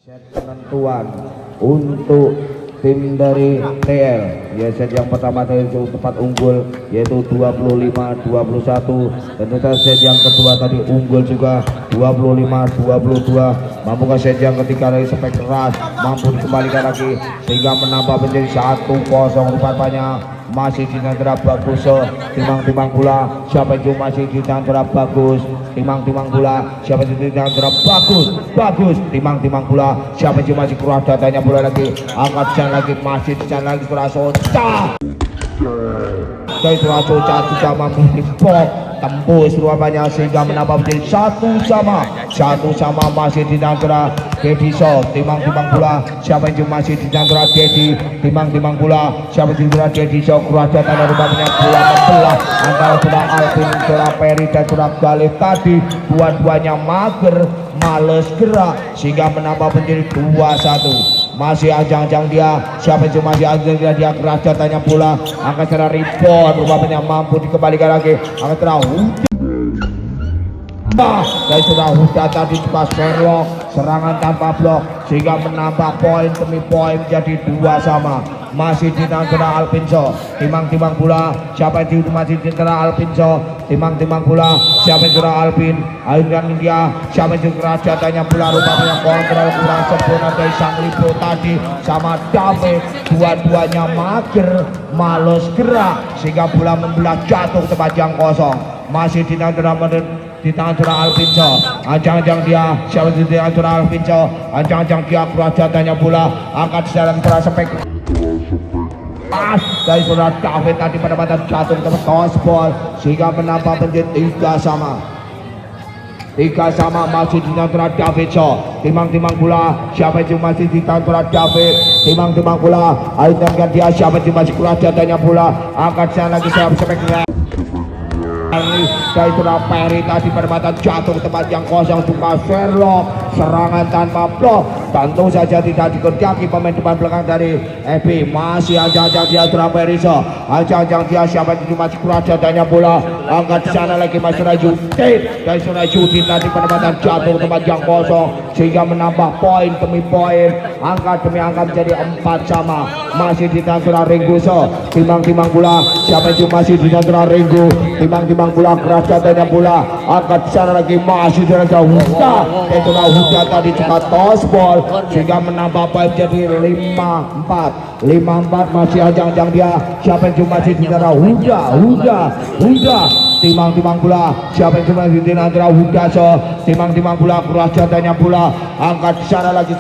Set penentuan untuk tim dari TL, ya set yang pertama tadi tempat unggul yaitu 25-21, dan set yang kedua tadi unggul juga 25-22. Mampukah set yang ketiga dari spek keras mampu dikembalikan lagi sehingga menambah menjadi 1-0. Rupanya masih dinandra bagus, timang-timang pula siapa itu masih dinandra bagus, timang-timang pula siapa itu dinandra bagus, timang-timang pula siapa itu masih kurang datanya pula lagi angkat jalan lagi masih di jalan lagi Surasoca dari Surasoca juga mampu dipok tembus rupanya sehingga menambah menjadi 1-1 masih dinandra Dediso, timang-timang pula siapa itu masih dinandra Dedi, timang-timang pula siapa itu dinandra Dediso. Kerajaan tanah rupanya bola membelah antara Surah Alvin, Surah Peri dan Surah Galih tadi dua-duanya mager males gerak sehingga menambah menjadi 2-1. Masih ajang-ajang dia siapa itu masih ajang dia kerajaan tanya pula angkat secara rebound rupanya mampu dikembalikan lagi angkat secara dari sudah Huda tadi pas Sherlock serangan tanpa blok sehingga menambah poin demi poin menjadi 2-2. Masih di antara Alvinso, timang-timang pula siapa itu masih di antara Alvinso, timang-timang pula siapa itu Alvin, aliran India siapa itu kerajaannya pula rupanya kontrol kurang sempurna dari sang libro tadi sama David, dua-duanya mager males gerak sehingga bola membelah jatuh ke tempat yang kosong. Masih di antara di tangan Surah Alvinso, ancang-ancang dia siapa di tangan Surah Alvinso, ancang-ancang dia kerajaannya pula angkat secara spek pas dari Surah David tadi pada mata jatuh ke tempat tossball sehingga menambah menjadi 3-3 masih di tangan David. Timang-timang pula siapa itu masih di tangan David, timang-timang pula akhirnya dia siapa itu masih kerajaannya pula angkat secara lagi saya speknya dari Surah Peri tadi pada mata jatuh ke tempat yang kosong suka Sherlock serangan tanpa blok tentu saja tidak dikerjaki pemain depan belakang dari FB. Masih ajang-ajang dia Surah Peri ajang-ajang dia siapa itu masih kerajaannya bola angkat sana lagi masih Yudin dari Surah Yudin tadi pada mata jatuh ke tempat yang kosong sehingga menambah poin demi poin angka demi angka menjadi 4-3. Masih di tangan Surah Ringo timang-timang pula siapa itu masih di tangan Surah Ringo, timang-timang pula kerajaannya pula angkat sana lagi masih di tangan Huda, itulah Huda tadi cepat tossball sehingga menambah poin jadi 5-4 masih ajang-ajang dia siapa itu masih di tangan Huda timang-timang pula siapa itu masih di antara Huda timang-timang pula kerajaannya pula angkat sana lagi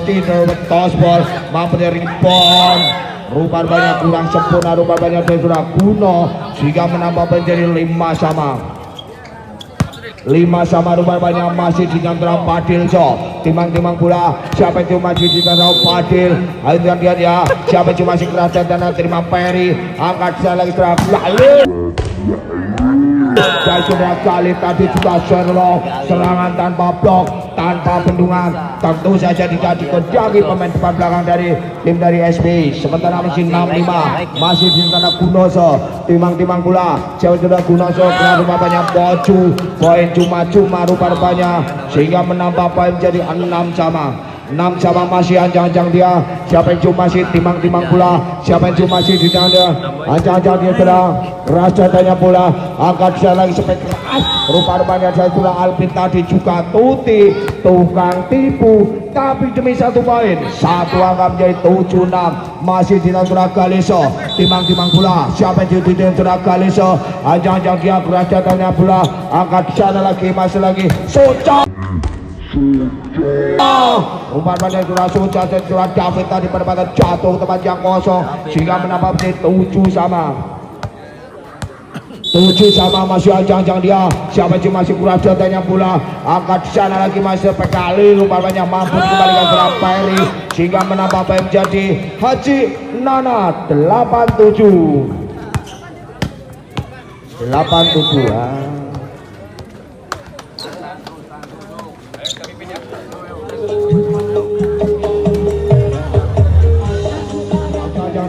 Tino tossball mampu dari rebound rupanya kurang sempurna rupanya dari Surah Kuno sehingga menambah menjadi 5-5 rupanya masih di antara Padil timang-timang pula siapa itu masih di antara Padil akhirnya dia siapa itu masih kerajaan dan terima Peri angkat sana lagi Surah Galih dan Surah Galih tadi juga Sherlock serangan tanpa blok tanpa bendungan tentu saja tidak dikerjaki pemain depan belakang dari tim dari SB. Sementara masih 6-5 masih di antara Gunoso timang-timang pula siapa sudah Gunoso kena rupanya bocu poin cuma-cuma rupanya sehingga menambah poin menjadi 6-6 masih anjang-anjang dia siapa yang masih timang-timang pula siapa yang masih di tangan anjang-anjang dia sudah kerajaannya pula angkat dia lagi sampai keras rupanya saya sudah Alvin tadi juga Tuti tukang tipu tapi demi 1 poin 1 angka menjadi 7-6 masih di tangan Surah Galiso timang-timang pula siapa yang di tangan Surah Galiso anjang-anjang dia kerajaannya pula angkat sana lagi masih lagi Soca rupanya Surah Soca dan Surah David tadi pada mata jatuh ke tempat yang kosong sehingga menambah menjadi 7-7 masih ajang-ajang dia siapa itu masih kerajaannya pula angkat sana lagi masih Pekali rupanya mampu dikembalikan Surah Peri sehingga menambah poin menjadi Haji Nana 87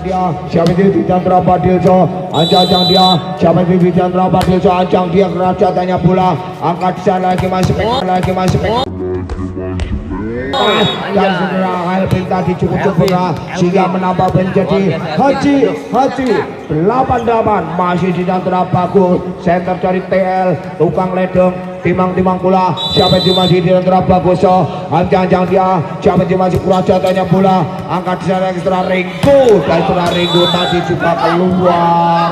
dia siapa itu di Chandra Padil anjang dia siapa itu di Chandra Padil anjang dia kerajaannya pula angkat sana lagi masih dan segera Alvin tadi cukup sempurna sehingga menambah menjadi Haji 88 masih di antara bagus center dari TL tukang ledeng timang pula siapa yang masih di antara bagus anjang dia siapa yang masih kurang jatahnya pula angkat di sana setelah Ringo dan setelah Ringo tadi juga keluar.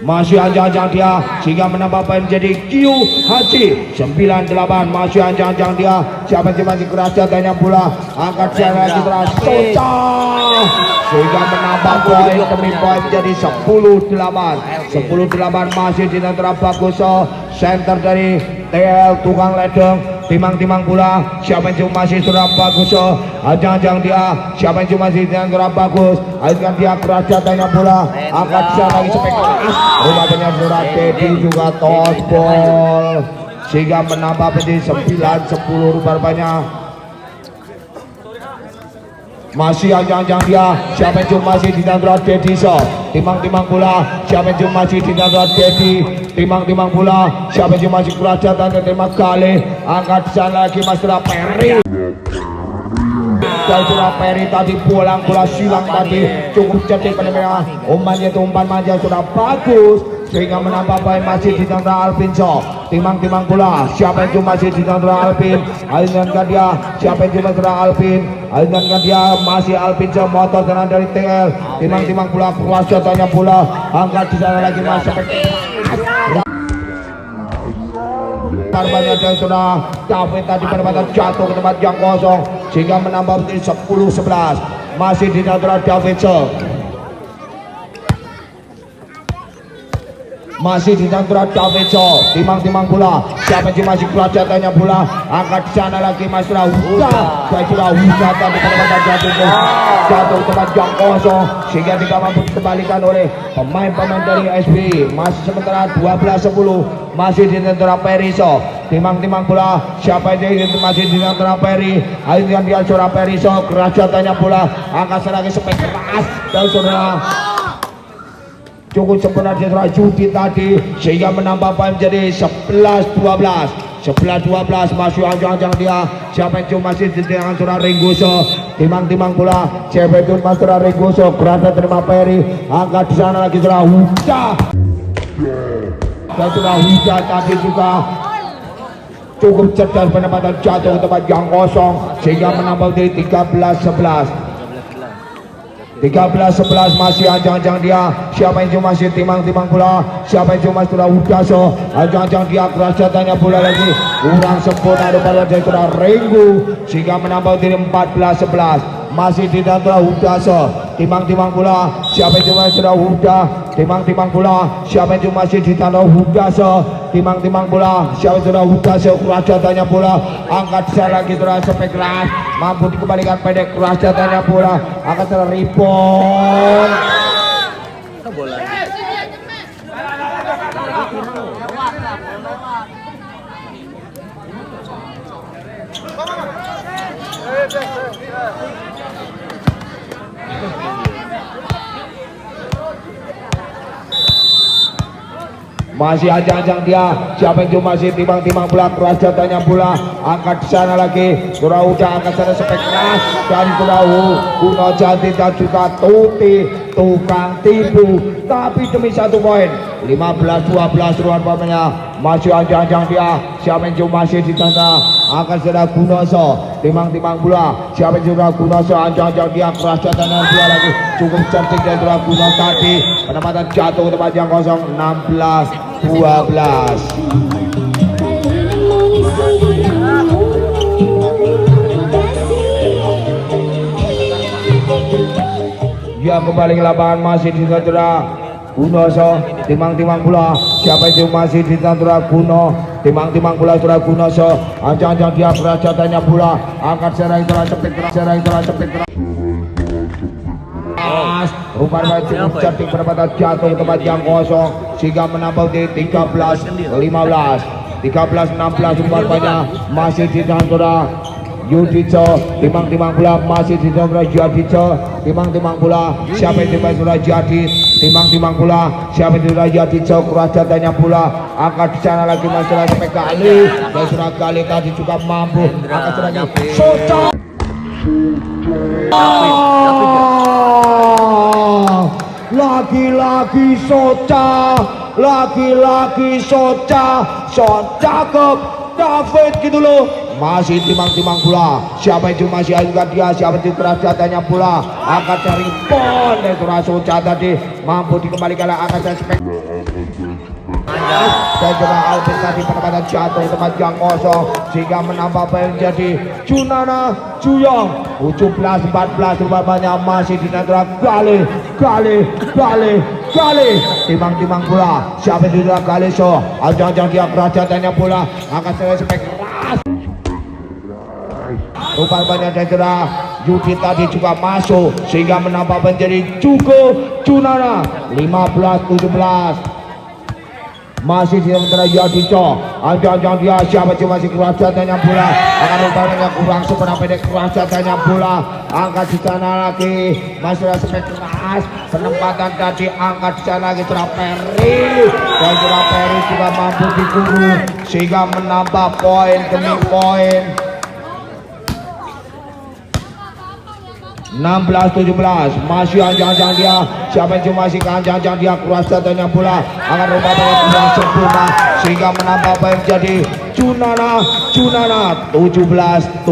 Masih anjang dia sehingga menambah poin menjadi Q Haji 98 masih anjang dia siapa yang masih keras jatahnya pula angkat secara keras Soca sehingga menambah poin demi poin menjadi 10-8 masih di antara bagus center dari TL tukang ledeng timang pula siapa yang masih sudah bagus anjang dia siapa yang masih di antara bagus akhirnya dia keras jatahnya pula angkat secara lagi sampai keras rupanya sudah Teddy juga tosbol sehingga menambah menjadi 9-10 rupanya masih anjang dia siapa yang masih di antara Teddy timang pula siapa yang masih di antara Teddy timang pula siapa yang masih keras jatahnya terima kali angkat sana lagi Mas Perry dan sudah Perry tadi pulang bola silang tadi cukup cantik pada mereka umpannya itu umpan manja sudah bagus sehingga menambah poin masih di antara Alvin timang pula siapa yang masih di antara Alvin alinkan dia siapa yang masih Alvin alinkan dia masih Alvin motor tenan dari TL timang pula keras jatahnya pula angkat di sana lagi masih banyak dan sudah David tadi pada jatuh ke tempat yang kosong sehingga menambah menjadi 10-11 masih di antara David masih di antara David timang pula siapa yang masih keras jatahnya pula angkat di sana lagi Mas Rahuda saya sudah Huda tadi pada jatuh tempat yang kosong sehingga tidak mampu dikembalikan oleh pemain-pemain dari SB masih sementara 12-10 masih di antara Perry timang pula siapa yang masih di antara Perry akhirnya dia suara Perry keras jatahnya pula angkat lagi sampai keras dan saudara cukup sempurna di antara Judi tadi sehingga menambah poin menjadi 11-12 masih anjang dia siapa yang masih di tangan surah Ringgoso timang pula siapa itu Mas surah Ringgoso kerasa terima Perry angkat di sana lagi surah Huda dan surah Huda tadi juga cukup cerdas penempatan jatuh ke tempat yang kosong sehingga menambah menjadi 13-11 masih anjang dia siapa yang masih timang pula siapa yang masih sudah Udaso anjang dia keras jatahnya pula lagi kurang sempurna daripada dari sudah Ringo sehingga menambah menjadi 14-11 masih di antara Udaso timang pula siapa yang masih sudah Uda timang pula siapa yang masih di antara Udaso timang pula siapa yang sudah Udaso keras jatahnya pula angkat saya lagi terus sampai keras mampu dikembalikan pendek keras jatahnya pula akan secara rebound bola masih anjang dia siapa yang masih timang pula keras jatahnya pula angkat sana lagi sudah angkat sana sampai keras dan sudah Kuno Jati dan juga Tuti tukang tipu tapi demi 1 poin 15-12 ruang pamenya masih anjang dia siapa yang masih di sana akan sudah Gunoso timang pula siapa yang juga Gunoso anjang dia keras jatahnya pula lagi cukup cantik dari sudah Guno tadi penempatan jatuh ke tempat yang kosong 16-12 ya kembali ke lapangan masih di antara Gunoso timang pula siapa yang masih di antara Guno timang pula antara Gunoso anjang dia keras jatahnya pula angkat serang sepet keras rupanya cukup cantik penempatan jatuh ke tempat yang kosong sehingga menambah di 13-15 13-16 rupanya masih di antara Yudico, timang-timang pula masih di Chandra Yudico, timang-timang pula siapa yang timang sudah jadi, timang-timang pula siapa yang sudah jadi kurang jatahnya pula akan di sana lagi masalah sampai kali dan sudah kali tadi juga mampu akan sudah Soca lagi-lagi Soca, lagi-lagi Soca, shot cakep David gitu loh. Masih timang-timang pula siapa itu masih ajukan dia, siapa itu keras jatahnya pula akan cari pon dan keras Soca tadi mampu dikembalikan akan cari spek dan juga Alvin tadi penempatan jatuh tempat yang kosong sehingga menambah menjadi Junana Juyong 17-14 rupanya masih di antara kali timang-timang pula siapa itu kali so ajang-ajang dia keras jatahnya pula akan cari spek keras rupanya dan juga Yudi tadi juga masuk sehingga menambah menjadi Junana 15-17 masih di antara Yadico ajang-ajang dia siapa cuma masih keras jatahnya pula akan rupanya kurang seberapa pendek keras jatahnya pula angkat di sana lagi masih spek keras penempatan tadi angkat di sana lagi Peri dan Peri juga mampu diguru sehingga menambah poin demi poin 16-17 masih anjang-anjang dia siapa yang masih anjang-anjang dia keras jatahnya pula akan rupanya kurang sempurna sehingga menambah poin menjadi Junana 17-17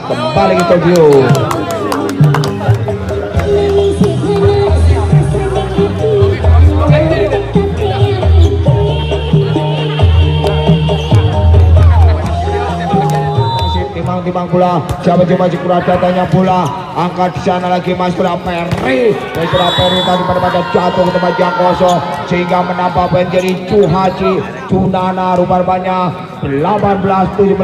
kembali ke Tokyo. Timang pula siapa cuma kurang datanya pula angkat di sana lagi Mas Peri tadi pada jatuh ke tempat yang kosong sehingga menambah menjadi Junana rupanya 18-17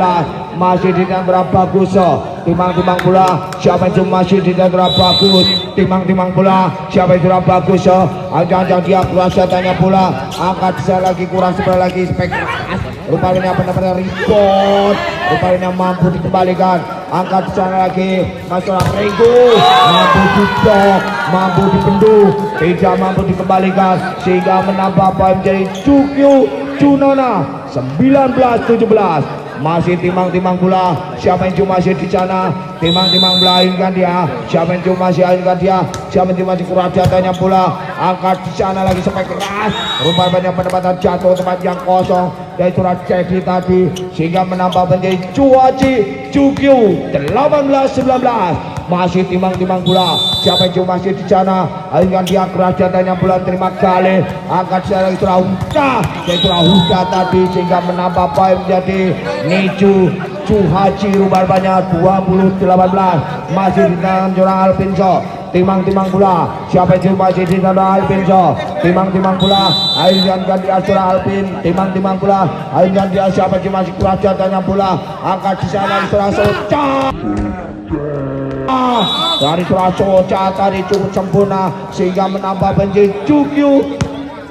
masih di antara bagus timang-timang pula siapa yang masih di antara bagus timang-timang pula siapa yang sudah bagus ajang-ajang dia keras datanya pula angkat di sana lagi kurang sebelah lagi spek rupanya benar-benar rebound rupanya mampu dikembalikan angkat di sana lagi masalah Rego mampu diblok mampu dipendung tidak mampu dikembalikan sehingga menambah poin menjadi Junana 19-17 masih timang-timang pula siapa yang cuma masih di sana timang-timang melainkan dia siapa yang cuma masih ajukan dia siapa yang masih kurang jatahnya pula angkat di sana lagi sampai keras rupanya penempatan jatuh tempat yang kosong dari surat Cedi tadi sehingga menambah menjadi Jugyu 18-19 masih timang-timang pula siapa yang cuma masih di sana ajukan dia keras jatahnya pula terima kali angkat di sana lagi surah Huda tadi sehingga menambah poin menjadi Nicu Cuhaci rupanya 20-18 masih di tangan seorang Alvinso timang-timang pula siapa yang masih di tangan Alvinso timang-timang pula ajukan dia surah Alvin timang-timang pula ajukan dia siapa yang masih keras jatahnya pula angkat di sana surah Soca dari surah Soca tadi cukup sempurna sehingga menambah menjadi Jugyu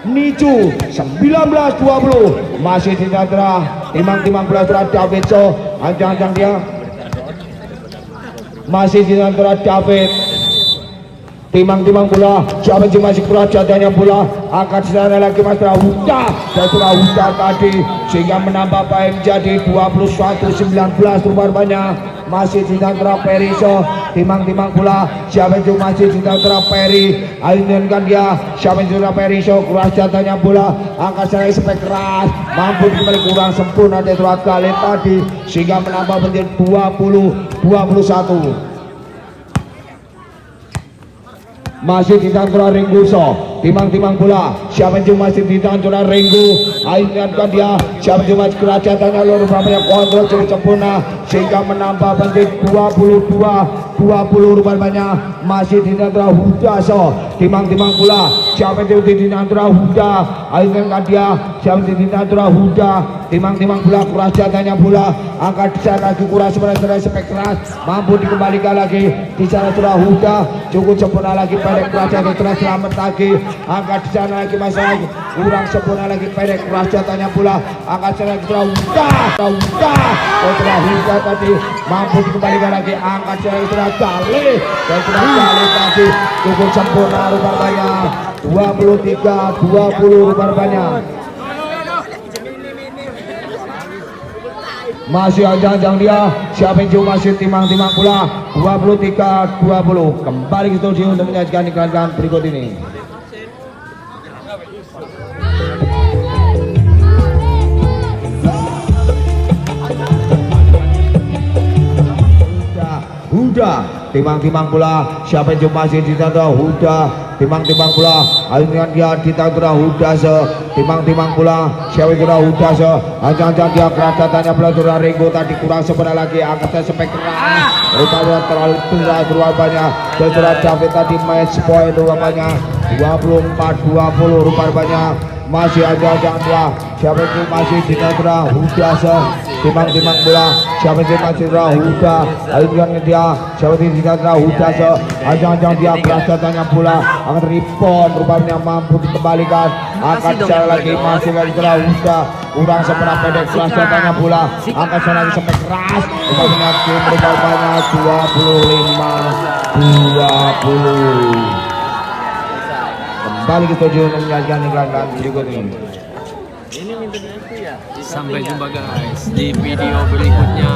Nicu 19-20 masih di antara timang-timang pula surah David so anjang-anjang dia masih di antara David timang-timang pula siapa yang masih keras jatahnya pula angkat di sana lagi Mas Huda dan surah Huda tadi sehingga menambah poin menjadi 21-19 rupanya masih di antara Periso timang-timang pula siapa yang masih di antara Peri ayunkan dia siapa yang sudah Periso keras jatahnya pula angkat sana spek keras mampu kembali kurang sempurna dari surat kali tadi sehingga menambah menjadi 20-21 masih di antara Ringgu so timang-timang pula siapa yang masih di antara Ringgu ayunkan dia siapa yang masih keras jatahnya luar biasa kontrol cukup sempurna sehingga menambah menjadi 22-20 rupanya masih di antara Huda so timang-timang pula siapa itu Dinandra Huda akhirnya dia siapa itu Dinandra Huda timang-timang bola Raja tanya bola angkat di sana lagi kurang sebenarnya spektras mampu dikembalikan lagi di sana Dinandra Huda cukup sempurna lagi pendek Raja terus selamat lagi angkat di sana lagi masalah kurang sempurna lagi pendek Raja tanya bola angkat sana lagi Huda setelah Huda tadi mampu dikembalikan lagi angkat di sana Kali dan sudah kali tadi cukup sempurna rupanya 23-20 rupanya masih ajang-ajang dia siapa yang masih timang-timang pula 23-20 kembali ke studio untuk menyajikan iklan berikut ini. Huda timang-timang bola siapa yang masih ditanda Huda timang-timang bola akhirnya dia ditanda Huda timang-timang bola siapa yang Huda ajang-ajang dia kerajatannya belajar Ringo tadi kurang sebenarnya lagi angkatnya spektral rupanya terlalu tinggal rupanya setelah David tadi match point rupanya 24-20 rupanya masih ajang-ajang dia siapa yang masih ditanda Huda timang-timang bola siapa yang masih Huda akhirnya dia siapa yang ditanda Huda ajang-ajang dia kerajatannya bola akan rebound rupanya mampu dikembalikan akan secara lagi masih lagi Huda kurang seberapa pendek kerajatannya bola akan secara lagi sampai keras rupanya tim rupanya 25-20 kembali ke studio untuk menyajikan iklan berikut ini. Sampai jumpa guys di video berikutnya.